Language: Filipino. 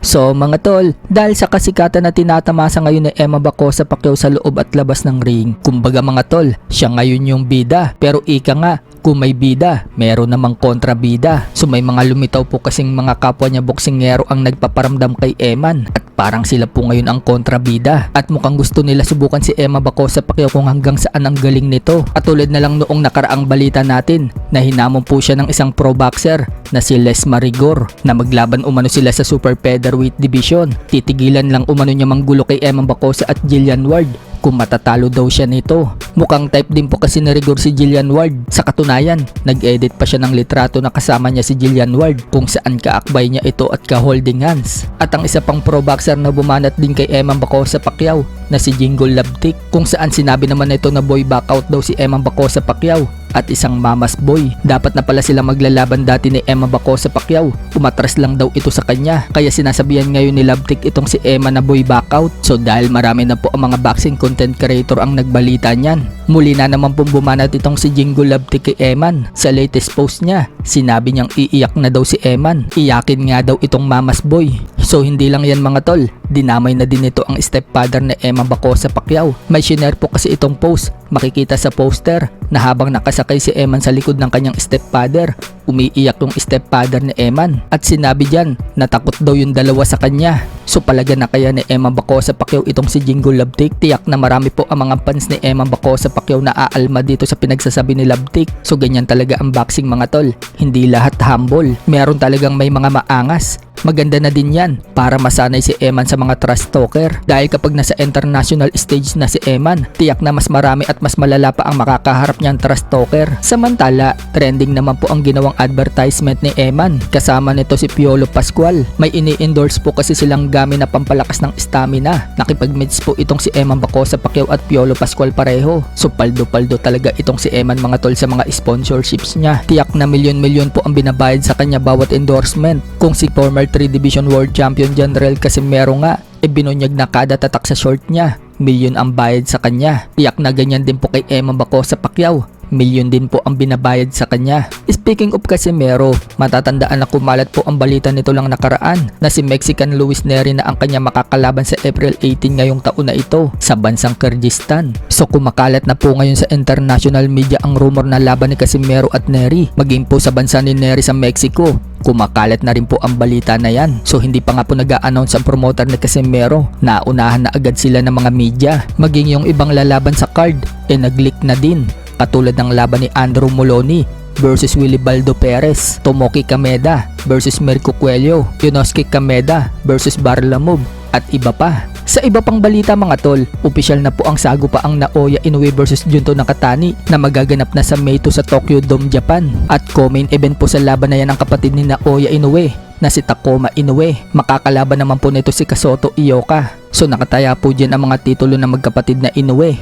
So mga tol, dahil sa kasikatan na tinatamasa ngayon ni Emma Bacosa Pacquiao sa loob at labas ng ring, kumbaga mga tol, siya ngayon yung bida. Pero ika nga, kung may bida, meron namang kontrabida. So may mga lumitaw po kasing mga kapwa niya boksingero ang nagpaparamdam kay Eman at parang sila po ngayon ang kontrabida. At mukhang gusto nila subukan si Emma Bacosa Pacquiao kung hanggang saan ang galing nito. At tulad na lang noong nakaraang balita natin na hinamon po siya ng isang pro boxer na si Les Marigor na maglaban umano sila sa super featherweight division. Titigilan lang umano niya manggulo kay Emma Bacosa at Jillian Ward kung matatalo daw siya nito. Mukhang type din po kasi ni Rigor si Jillian Ward. Sa katunayan, nag-edit pa siya ng litrato na kasama niya si Jillian Ward kung saan kaakbay niya ito at ka-holding hands. At ang isa pang pro boxer na bumanat din kay Emma Bacosa Pacquiao na si Jingle Labtik kung saan sinabi naman nito na boy backout daw si Emma Bacosa Pacquiao at isang mamas boy. Dapat na pala sila maglalaban dati ni Emma Bacosa Pacquiao. Umatras lang daw ito sa kanya. Kaya sinasabihan ngayon ni Labtik itong si Emma na boy backout. So dahil marami na po ang mga boxing content creator ang nagbalita niyan, muli na naman pong bumanat itong si Jingle Labtik kay Eman. Sa latest post niya, sinabi niyang iiyak na daw si Eman. Iyakin nga daw itong mamas boy. So hindi lang yan mga tol, dinamay na din ito ang stepfather ni Emma Bacosa Pacquiao. May shinare po kasi itong post. Makikita sa poster na habang nakasakay si Eman sa likod ng kanyang stepfather, umiiyak yung stepfather ni Eman. At sinabi diyan na takot daw yung dalawa sa kanya. So palaga na kaya ni Emma Bacosa Pacquiao itong si Jingle Labtik. Tiyak na marami po ang mga fans ni Emma Bacosa Pacquiao na aalma dito sa pinagsasabi ni Labtik. So ganyan talaga ang boxing mga tol. Hindi lahat humble. Meron talagang may mga maangas. Maganda na din yan para masanay si Eman sa mga trash talker. Dahil kapag nasa international stage na si Eman, tiyak na mas marami at mas malala pa ang makakaharap niyang trash talker. Samantala, trending naman po ang ginawang advertisement ni Eman. Kasama nito si Piolo Pascual. May ini-endorse po kasi silang gamit na pampalakas ng stamina. Nakipag-meets po itong si Emma Bacosa Pacquiao at Piolo Pascual pareho. So paldo-paldo talaga itong si Eman mga tol sa mga sponsorships niya. Tiyak na milyon-milyon po ang binabayad sa kanya bawat endorsement. Kung si former 3 Division World Champion General Casimero nga, binunyag na kada tatak sa short niya. Milyon ang bayad sa kanya. Tiyak na ganyan din po kay Emma Bacosa Pacquiao. Milyon din po ang binabayad sa kanya. Speaking of Casimero, matatandaan na kumalat po ang balita nito lang nakaraan na si Mexican Luis Neri na ang kanya makakalaban sa April 18 ngayong taon na ito sa bansang Kyrgyzstan. So kumakalat na po ngayon sa international media ang rumor na laban ni Casimero at Neri. Maging po sa bansa ni Neri sa Mexico, kumakalat na rin po ang balita na yan. So hindi pa nga po nag-a-announce ang promoter ni Casimero. Naunahan na agad sila ng mga media. Maging yung ibang lalaban sa card, nag-leak na din. Katulad ng laban ni Andrew Moloney versus Wilibaldo Perez, Tomoki Kameda versus Mirko Cuello, Yonosuke Kameda versus Varlamov at iba pa. Sa iba pang balita mga tol, opisyal na po ang sagupaang Naoya Inoue versus Junto Nakatani na magaganap na sa May 2 sa Tokyo Dome, Japan. At co-main event po sa laban na yan ang kapatid ni Naoya Inoue na si Takuma Inoue. Makakalaban naman po nito si Kasoto Ioka. So nakataya po dyan ang mga titulo ng magkapatid na Inoue.